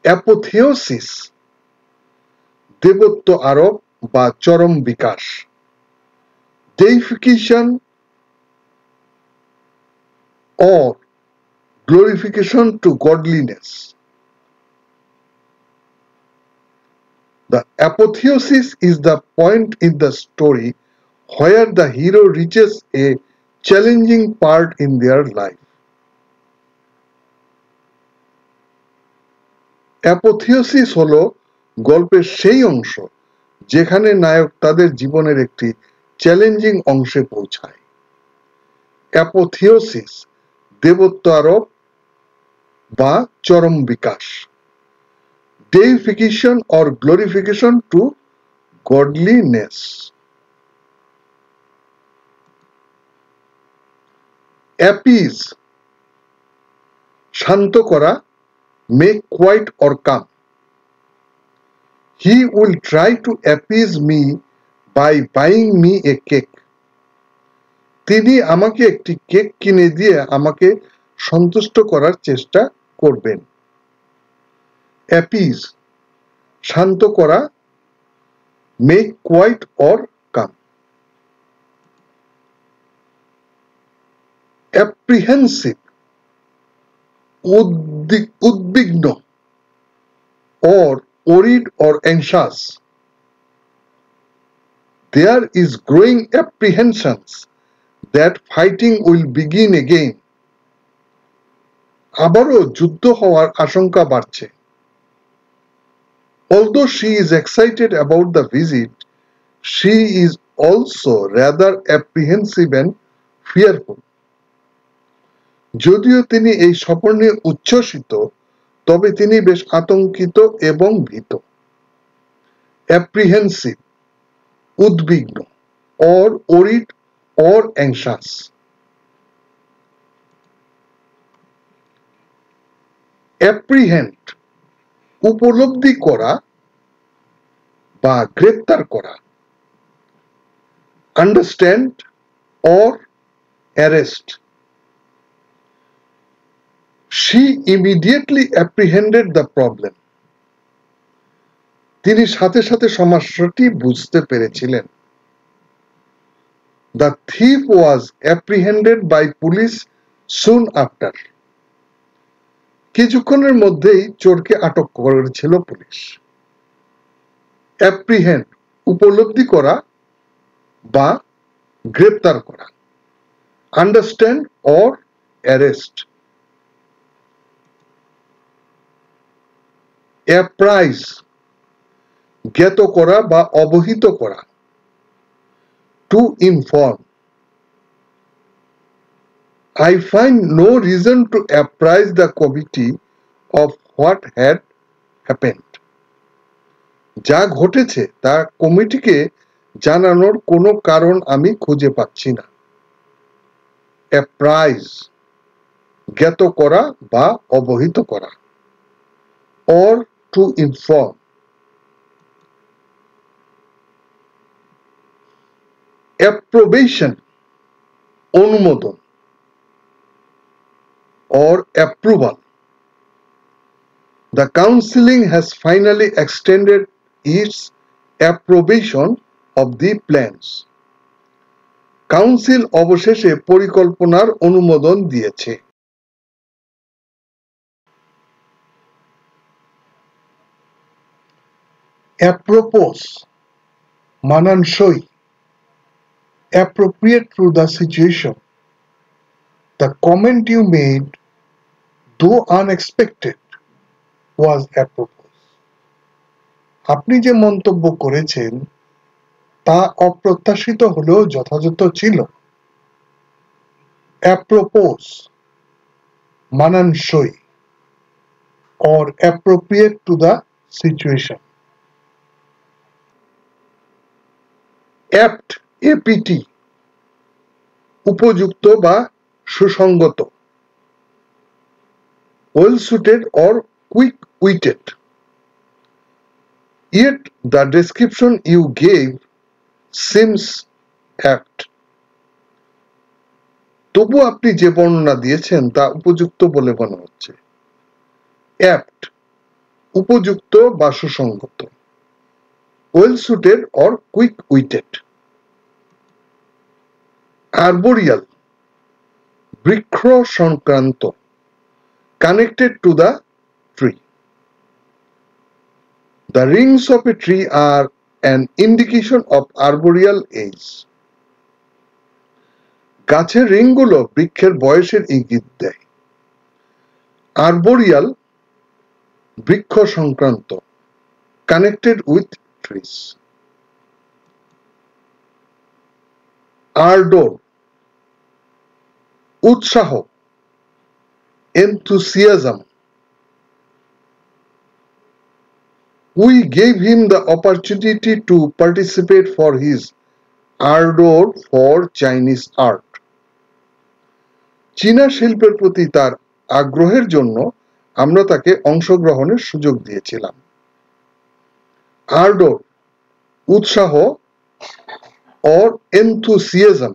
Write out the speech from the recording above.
অ্যাপোথিওসিস দেবত্ব আরোপ বা চরম বিকাশ, ডেইফিকেশন or glorification to godliness. The apotheosis is the point in the story where the hero reaches a challenging part in their life. অ্যাপোথিওসিস হলো গল্পের সেই অংশ যেখানে নায়ক তাদের জীবনের একটি চ্যালেঞ্জিং অংশে পৌঁছায়। অ্যাপোথিওসিস দেবত্ব আরোপ বা চরম বিকাশ, deification or glorification to godliness. Appease শান্ত করা, make quiet or calm. He will try to appease me by buying me a cake. তিনি আমাকে একটি কেক কিনে দিয়ে আমাকে সন্তুষ্ট করার চেষ্টা করবেন। appease শান্ত করা, make quiet or calm. apprehensive উদ্বিগ্ন or worried or anxious. There is growing apprehensions that fighting will begin again. আবারও যুদ্ধ হওয়ার আশঙ্কা বাড়ছে। Although she is excited about the visit, she is also rather apprehensive and fearful. যদিও তিনি এই সফর নিয়ে উচ্ছ্বসিত, তবে তিনি বেশ আতঙ্কিত এবং ভীত। apprehensive উদ্বিগ্ন or worried or anxious. apprehend উপলব্ধি করা বা গ্রেপ্তার করা, understand or arrest. She immediately apprehended the problem. তিনি সাথে সাথে সমস্যাটি বুঝতে পেরেছিলেন। The thief was apprehended by police soon after. কিছুক্ষণের মধ্যেই চোরকে আটক করেছিল পুলিশ। apprehend উপলব্ধি করা বা গ্রেপ্তার করা, understand or arrest. apprise জ্ঞাত করা বা অবহিত করা, to inform. I find no reason to apprise the committee of what had happened. যা ঘটেছে তা কমিটিকে জানানোর কোনো কারণ আমি খুঁজে পাচ্ছি না। apprise জ্ঞাত করা বা অবহিত করা, or to inform. approbation অনুমোদন or approval. The council has finally extended its approbation of the plans. Council অবশেষে পরিকল্পনার অনুমোদন দিয়েছে। apropos মানানসই, appropriate to the situation. The comment you made, though unexpected, was apropos. আপনি যে মন্তব্য করেছেন তা অপ্রত্যাশিত হলেও যথাযথ ছিল। apropos মানানসই or appropriate to the situation. apt apt উপযুক্ত বা সুসঙ্গত, well suited or quick witted. Yet the description you gave seems apt. তবু আপনি যে বর্ণনা দিয়েছেন তা উপযুক্ত বলে মনে হচ্ছে। apt উপযুক্ত বা সুসংগত, well suited or quick witted. Arboreal, বৃক্ষ সংক্রান্ত, connected to the tree. The rings of a tree are an indication of arboreal age. গাছের রিংগুলো বৃক্ষের বয়সের ইঙ্গিত দেয়। আর্বোরিয়াল, বৃক্ষ সংক্রান্ত, কানেক্টেড উইথ ট্রিজ। আর্ডোর, উৎসাহ, enthusiasm. We gave him the opportunity to participate for his ardor for Chinese art. চীনা শিল্পের প্রতি তার আগ্রহের জন্য আমরা তাকে অংশগ্রহণের সুযোগ দিয়েছিলাম। আর্ডোর, উৎসাহ or enthusiasm